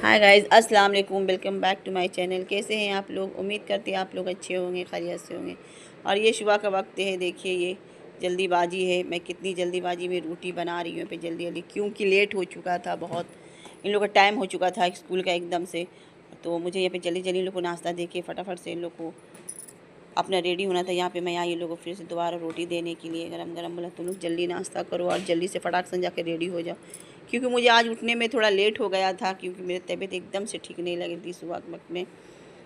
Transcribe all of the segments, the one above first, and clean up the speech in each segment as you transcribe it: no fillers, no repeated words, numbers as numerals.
हाय guys, अस्सलाम वालेकुम। Welcome back to my channel. कैसे हैं आप लोग? उम्मीद करते हैं आप लोग अच्छे होंगे, खैरियत से होंगे। और ये सुबह का वक्त है, देखिए ये जल्दीबाजी है। मैं कितनी जल्दीबाजी में रोटी बना रही हूँ पे जल्दी जल्दी, क्योंकि लेट हो चुका था बहुत। इन लोग का टाइम हो चुका था स्कूल का एकदम से, तो मुझे यहाँ पे जल्दी जल्दी इन लोग को नाश्ता दे के फटाफट से इन लोग को अपना रेडी होना था। यहाँ पे मैं आई इन लोगों को फिर से दोबारा रोटी देने के लिए। गरम गरम बोला तुम लोग जल्दी नाश्ता करो और जल्दी से फटाक से जाके रेडी हो जाओ, क्योंकि मुझे आज उठने में थोड़ा लेट हो गया था, क्योंकि मेरी तबीयत एकदम से ठीक नहीं लग रही थी। सुबह के वक्त में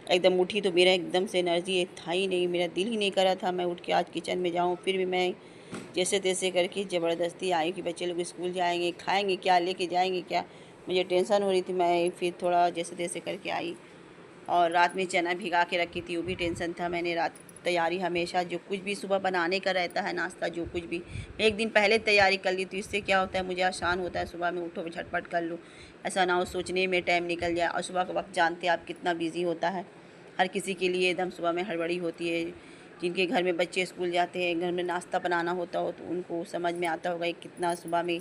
एकदम उठी तो मेरा एकदम से एनर्जी था ही नहीं, मेरा दिल ही नहीं कर रहा था मैं उठ के आज किचन में जाऊँ। फिर भी मैं जैसे तैसे करके ज़बरदस्ती आई कि बच्चे लोग स्कूल जाएंगे, खाएंगे क्या, लेके जाएंगे क्या, मुझे टेंशन हो रही थी। मैं फिर थोड़ा जैसे तैसे करके आई। और रात में चना भिगा के रखी थी, वो भी टेंशन था। मैंने रात तैयारी हमेशा जो कुछ भी सुबह बनाने का रहता है नाश्ता, जो कुछ भी एक दिन पहले तैयारी कर ली, तो इससे क्या होता है मुझे आसान होता है। सुबह में उठो झटपट कर लूँ, ऐसा ना हो सोचने में टाइम निकल जाए। और सुबह का वक्त जानते हैं आप कितना बिजी होता है हर किसी के लिए, एकदम सुबह में हड़बड़ी होती है। जिनके घर में बच्चे स्कूल जाते हैं, घर में नाश्ता बनाना होता हो, तो उनको समझ में आता होगा कितना सुबह में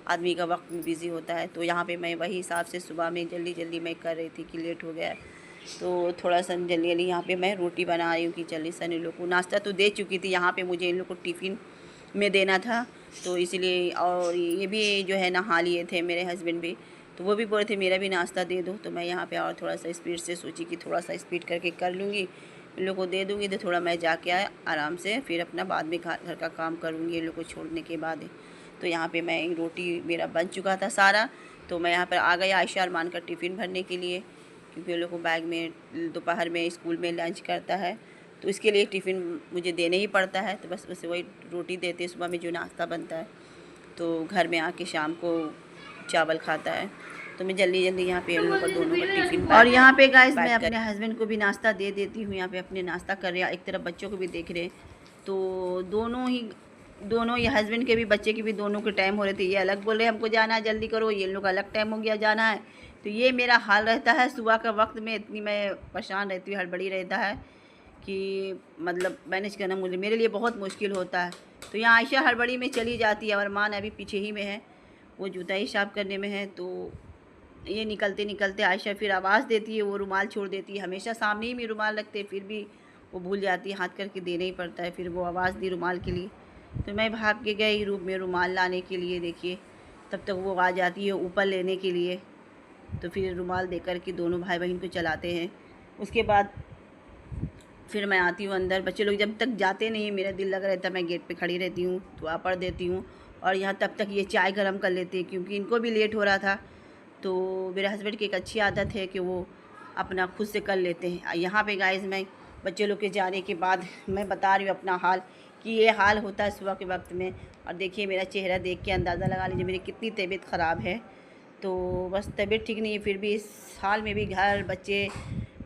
आदमी का वक्त बिज़ी होता है। तो यहाँ पे मैं वही हिसाब से सुबह में जल्दी जल्दी मैं कर रही थी कि लेट हो गया, तो थोड़ा सा जल्दी जल्दी यहाँ पे मैं रोटी बना रही हूँ कि जल्दी से इन लोग को नाश्ता तो दे चुकी थी। यहाँ पे मुझे इन लोग को टिफ़िन में देना था, तो इसलिए। और ये भी जो है नहा लिए थे मेरे हस्बैंड भी, तो वो भी बोल रहे थे मेरा भी नाश्ता दे दो। तो मैं यहाँ पे और थोड़ा सा स्पीड से सोची कि थोड़ा सा स्पीड करके कर लूँगी, इन लोग को दे दूँगी, तो थोड़ा मैं जाके आराम से फिर अपना बाद में घर का काम करूँगी इन लोग को छोड़ने के बाद। तो यहाँ पे मैं रोटी मेरा बन चुका था सारा, तो मैं यहाँ पर आ गई आयशा अरमान का टिफ़िन भरने के लिए, क्योंकि उन लोग को बैग में दोपहर में स्कूल में लंच करता है, तो इसके लिए टिफ़िन मुझे देने ही पड़ता है। तो बस उसे वही रोटी देते सुबह में जो नाश्ता बनता है, तो घर में आके शाम को चावल खाता है। तो मैं जल्दी जल्दी यहाँ पे उन लोगों का दोनों का टिफ़िन और यहाँ पे गाइस मैं अपने हस्बैंड को भी नाश्ता दे देती हूँ। यहाँ पे अपने नाश्ता कर रहे हैं, एक तरफ बच्चों को भी देख रहे हैं, तो दोनों ये हस्बैंड के भी बच्चे के भी दोनों के टाइम हो रहे थे। ये अलग बोल रहे हैं हमको जाना है जल्दी करो, ये लोग अलग टाइम हो गया जाना है। तो ये मेरा हाल रहता है सुबह का वक्त में, इतनी मैं परेशान रहती हूँ, हड़बड़ी रहता है कि मतलब मैनेज करना मुझे मेरे लिए बहुत मुश्किल होता है। तो यहाँ आयशा हड़बड़ी में चली जाती है, अरमान अभी पीछे ही में है, वो जूता ही साफ करने में है। तो ये निकलते निकलते आयशा फिर आवाज़ देती है, वो रुमाल छोड़ देती है। हमेशा सामने ही में रुमाल रखते, फिर भी वो भूल जाती है, हाथ करके देना ही पड़ता है। फिर वो आवाज़ दी रुमाल के लिए, तो मैं भाग के गई रूम में रुमाल लाने के लिए। देखिए तब तक वो आ जाती है ऊपर लेने के लिए, तो फिर रुमाल देकर के दोनों भाई बहन को चलाते हैं। उसके बाद फिर मैं आती हूँ अंदर। बच्चे लोग जब तक जाते नहीं मेरा दिल लगा रहता, मैं गेट पे खड़ी रहती हूँ, दुआ पढ़ देती हूँ। और यहाँ तब तक ये चाय गर्म कर लेते हैं, क्योंकि इनको भी लेट हो रहा था। तो मेरे हस्बैंड की एक अच्छी आदत है कि वो अपना खुद से कर लेते हैं। यहाँ पे गाइस मैं बच्चे लोग के जाने के बाद मैं बता रही हूँ अपना हाल, कि ये हाल होता है सुबह के वक्त में। और देखिए मेरा चेहरा देख के अंदाज़ा लगा लीजिए मेरी कितनी तबीयत ख़राब है। तो बस तबीयत ठीक नहीं है, फिर भी इस हाल में भी घर बच्चे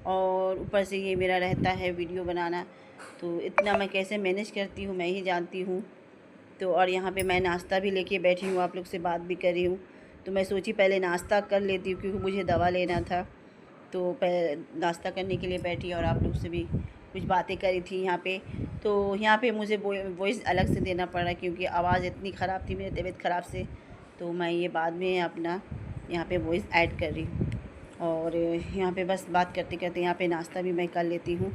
और ऊपर से ये मेरा रहता है वीडियो बनाना, तो इतना मैं कैसे मैनेज करती हूँ मैं ही जानती हूँ। तो और यहाँ पे मैं नाश्ता भी लेके बैठी हूँ, आप लोग से बात भी कर रही हूँ। तो मैं सोची पहले नाश्ता कर लेती हूँ, क्योंकि मुझे दवा लेना था। तो पहले नाश्ता करने के लिए बैठी और आप लोग से भी कुछ बातें करी थी यहाँ पे। तो यहाँ पे मुझे वॉइस अलग से देना पड़ रहा है, क्योंकि आवाज़ इतनी ख़राब थी मेरी तबीयत ख़राब से। तो मैं ये बाद में अपना यहाँ पे वॉइस ऐड कर रही हूँ। और यहाँ पे बस बात करते करते यहाँ पे नाश्ता भी मैं कर लेती हूँ।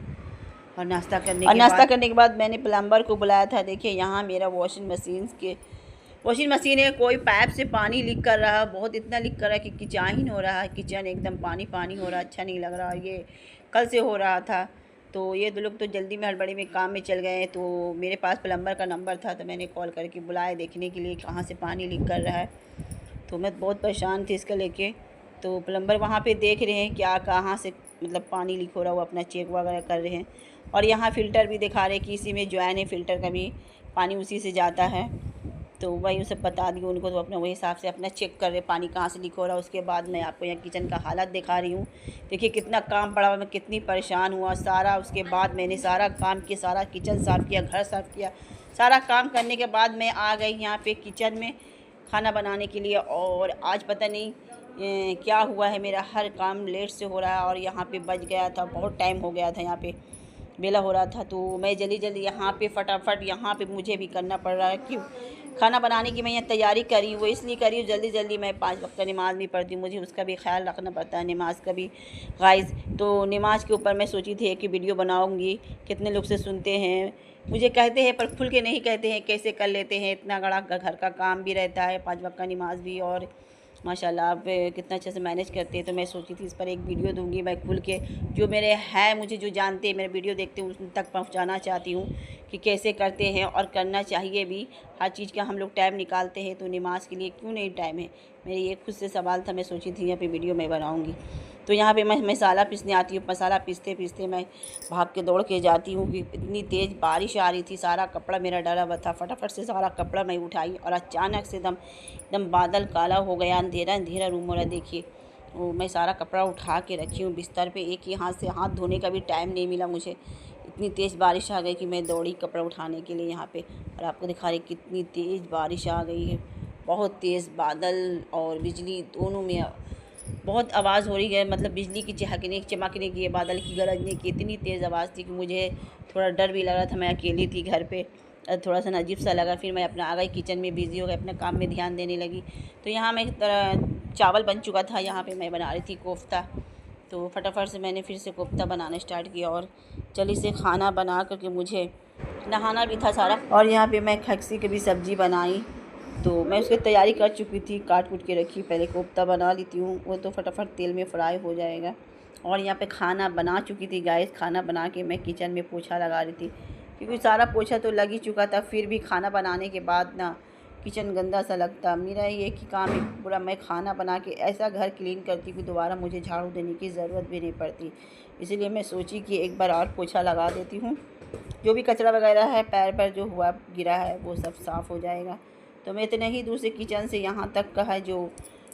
और नाश्ता करने के बाद मैंने प्लम्बर को बुलाया था। देखिए यहाँ मेरा वॉशिंग मशीन है, कोई पाइप से पानी लीक कर रहा है, बहुत इतना लीक कर रहा है कि किचन हो रहा है, किचन एकदम पानी पानी हो रहा है, अच्छा नहीं लग रहा। ये कल से हो रहा था। तो ये दो लोग तो जल्दी में हड़बड़ी में काम में चल गए, तो मेरे पास प्लम्बर का नंबर था, तो मैंने कॉल करके बुलाया देखने के लिए कहाँ से पानी लीक कर रहा है। तो मैं बहुत परेशान थी इसका लेके। तो प्लम्बर वहाँ पे देख रहे हैं क्या कहाँ से मतलब पानी लीक हो रहा है, वो अपना चेक वगैरह कर रहे हैं। और यहाँ फ़िल्टर भी दिखा रहे हैं कि इसी में ज्वाइन है, फ़िल्टर का भी पानी उसी से जाता है। तो वही सब बता दिए उनको, तो अपना वही हिसाब से अपना चेक कर रहे पानी कहाँ से लीक हो रहा है। उसके बाद मैं आपको यहाँ किचन का हालत दिखा रही हूँ। देखिए कितना काम पड़ा हुआ, मैं कितनी परेशान हुआ सारा। उसके बाद मैंने सारा काम किया, सारा किचन साफ़ किया, घर साफ़ किया। सारा काम करने के बाद मैं आ गई यहाँ पे किचन में खाना बनाने के लिए। और आज पता नहीं क्या हुआ है, मेरा हर काम लेट से हो रहा है। और यहाँ पे बज गया था, बहुत टाइम हो गया था, यहाँ पे बेला हो रहा था। तो मैं जल्दी जल्दी यहाँ पे फटाफट यहाँ पे मुझे भी करना पड़ रहा है, क्यों खाना बनाने की मैं यहाँ तैयारी करी हूँ, वो इसलिए करी हूँ जल्दी जल्दी मैं 5 वक्त का नमाज़ भी पढ़ती हूँ, मुझे उसका भी ख्याल रखना पड़ता है, नमाज का भी गाइस। तो नमाज के ऊपर मैं सोची थी कि वीडियो बनाऊँगी, कितने लोग से सुनते हैं, मुझे कहते हैं पर खुल के नहीं कहते हैं कैसे कर लेते हैं, इतना बड़ा घर का काम भी रहता है, 5 वक्त का नमाज भी, और माशाल्लाह आप कितना अच्छे से मैनेज करते हैं। तो मैं सोची थी इस पर एक वीडियो दूंगी मैं खुल के, जो मेरे हैं, मुझे जो जानते हैं, मेरे वीडियो देखते हैं, उन तक पहुंचाना चाहती हूँ कि कैसे करते हैं और करना चाहिए भी। हर चीज़ का हम लोग टाइम निकालते हैं, तो नमाज के लिए क्यों नहीं टाइम है, मेरे ये खुद से सवाल था। मैं सोची थी यहाँ पे वीडियो मैं बनाऊँगी। तो यहाँ पे मैं मसाला पीसने आती हूँ, मसाला पीसते पीसते मैं भाग के दौड़ के जाती हूँ कि इतनी तेज़ बारिश आ रही थी, सारा कपड़ा मेरा डला हुआ था। फटाफट से सारा कपड़ा मैं उठाई और अचानक से एकदम बादल काला हो गया, अंधेरा अंधेरा रूम हो रहा। देखिए वो मैं सारा कपड़ा उठा के रखी हूँ बिस्तर पे, एक ही हाथ से हाथ धोने का भी टाइम नहीं मिला मुझे, इतनी तेज़ बारिश आ गई कि मैं दौड़ी कपड़ा उठाने के लिए यहाँ पे। और आपको दिखा रही कितनी तेज़ बारिश आ गई है, बहुत तेज़ बादल और बिजली दोनों में बहुत आवाज़ हो रही है, मतलब बिजली की चहकने चमकने की, बादल की गरजने की इतनी तेज़ आवाज़ थी कि मुझे थोड़ा डर भी लग रहा था। मैं अकेली थी घर पे, थोड़ा सा अजीब सा लगा। फिर मैं अपना आ गई किचन में, बिज़ी हो गई, अपने काम में ध्यान देने लगी। तो यहाँ मैं चावल बन चुका था, यहाँ पे मैं बना रही थी कोफ्ता। तो फटाफट से मैंने फिर से कोफ्ता बनाना स्टार्ट किया और जल्दी से खाना बना करके मुझे नहाना भी था सारा। और यहाँ पे मैं खस्सी की भी सब्ज़ी बनाई, तो मैं उसकी तैयारी कर चुकी थी, काट कूट के रखी, पहले कोफ्ता बना लेती हूँ, वो तो फटाफट तेल में फ्राई हो जाएगा। और यहाँ पे खाना बना चुकी थी गाइस, खाना बना के मैं किचन में पोछा लगा रही थी, क्योंकि सारा पोछा तो लग ही चुका था। फिर भी खाना बनाने के बाद ना किचन गंदा सा लगता। मेरा ये कि काम है पूरा, मैं खाना बना के ऐसा घर क्लीन करती कि दोबारा मुझे झाड़ू देने की ज़रूरत भी नहीं पड़ती। इसीलिए मैं सोची कि एक बार और पोछा लगा देती हूँ, जो भी कचरा वगैरह है पैर पर जो हुआ गिरा है वो सब साफ़ हो जाएगा। तो मैं इतने ही दूर से किचन से यहाँ तक का है जो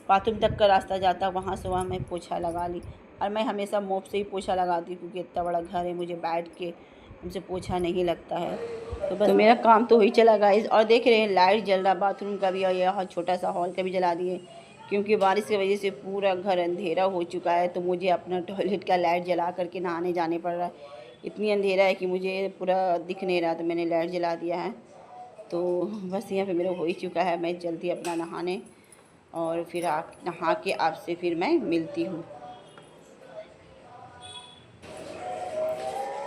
बाथरूम तक का रास्ता जाता, वहाँ से वहाँ मैं पोछा लगा ली। और मैं हमेशा मोप से ही पोछा लगाती हूँ, क्योंकि इतना बड़ा घर है, मुझे बैठ के हमसे पोछा नहीं लगता है। तो बस मेरा काम तो ही चला गाइस। और देख रहे हैं लाइट जल रहा बाथरूम का भी, और यह छोटा सा हॉल का भी जला दिए, क्योंकि बारिश की वजह से पूरा घर अंधेरा हो चुका है। तो मुझे अपना टॉयलेट का लाइट जला करके नहाने जाने पड़ रहा है, इतनी अंधेरा है कि मुझे पूरा दिख नहीं रहा, तो मैंने लाइट जला दिया है। तो बस यहाँ पे मेरा हो ही चुका है, मैं जल्दी अपना नहाने और फिर नहा के आपसे फिर मैं मिलती हूँ।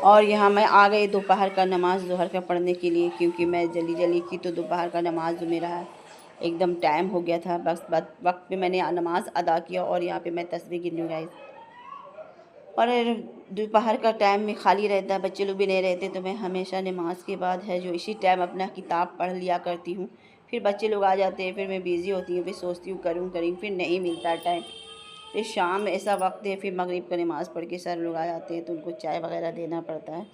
और यहाँ मैं आ गई दोपहर का नमाज़ ज़ोहर का पढ़ने के लिए, क्योंकि मैं जल्दी जल्दी की, तो दोपहर का नमाज़ जो मेरा एकदम टाइम हो गया था, बस वक्त पे मैंने नमाज़ अदा किया। और यहाँ पे मैं तस्बीह गिन रही हूँ गाइस। और दोपहर का टाइम में खाली रहता है, बच्चे लोग भी नहीं रहते, तो मैं हमेशा नमाज के बाद है जो इसी टाइम अपना किताब पढ़ लिया करती हूँ। फिर बच्चे लोग आ जाते हैं, फिर मैं बिज़ी होती हूँ, फिर सोचती हूँ करूँ फिर नहीं मिलता टाइम। फिर शाम ऐसा वक्त है, फिर मगरिब का नमाज़ पढ़ के सर लोग आ जाते हैं, तो उनको चाय वगैरह देना पड़ता है।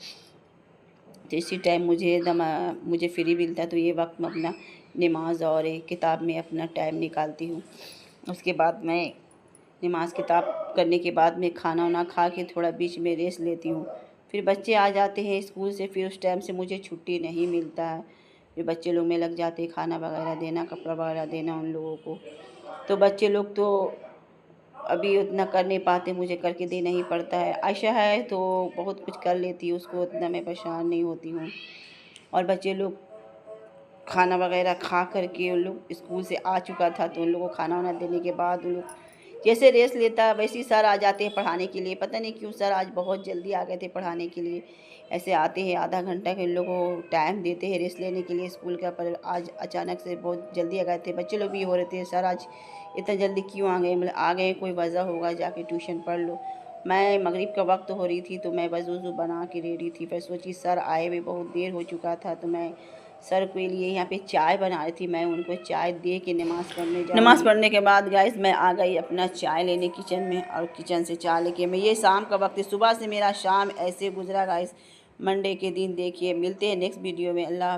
तो इसी टाइम मुझे फ्री मिलता है, तो ये वक्त मैं अपना नमाज और एक किताब में अपना टाइम निकालती हूँ। उसके बाद मैं नमाज किताब करने के बाद मैं खाना वाना खा के थोड़ा बीच में रेस्ट लेती हूँ। फिर बच्चे आ जाते हैं स्कूल से, फिर उस टाइम से मुझे छुट्टी नहीं मिलता है, फिर बच्चे लोग में लग जाते हैं खाना वगैरह देना, कपड़ा वगैरह देना उन लोगों को। तो बच्चे लोग तो अभी उतना कर नहीं पाते, मुझे करके देना ही पड़ता है। आयशा है तो बहुत कुछ कर लेती है, उसको उतना मैं परेशान नहीं होती हूँ। और बच्चे लोग खाना वगैरह खा करके उन लोग स्कूल से आ चुका था, तो उन लोगों को खाना वाना देने के बाद उन लोग जैसे रेस्ट लेता वैसे ही सर आ जाते हैं पढ़ाने के लिए। पता नहीं क्यों सर आज बहुत जल्दी आ गए थे पढ़ाने के लिए। ऐसे आते हैं आधा घंटा के उन लोगों को टाइम देते हैं रेस्ट लेने के लिए स्कूल का, पर आज अचानक से बहुत जल्दी आ गए थे। बच्चे लोग भी हो रहे थे सर आज इतना जल्दी क्यों आ गए, मतलब आ गए कोई वजह होगा, जाके ट्यूशन पढ़ लो। मैं मगरिब का वक्त हो रही थी, तो मैं वज़ू बना के रेडी थी, फिर सोची सर आए हुए बहुत देर हो चुका था, तो मैं सर के लिए यहाँ पे चाय बना रही थी। मैं उनको चाय दे के नमाज़ पढ़ने के बाद गाइस मैं आ गई अपना चाय लेने किचन में, और किचन से चाय लेके मैं, ये शाम का वक्त है, सुबह से मेरा शाम ऐसे गुजरा गाइस। मंडे के दिन देखिए, मिलते हैं नेक्स्ट वीडियो में। अल्लाह हाफ़िज़।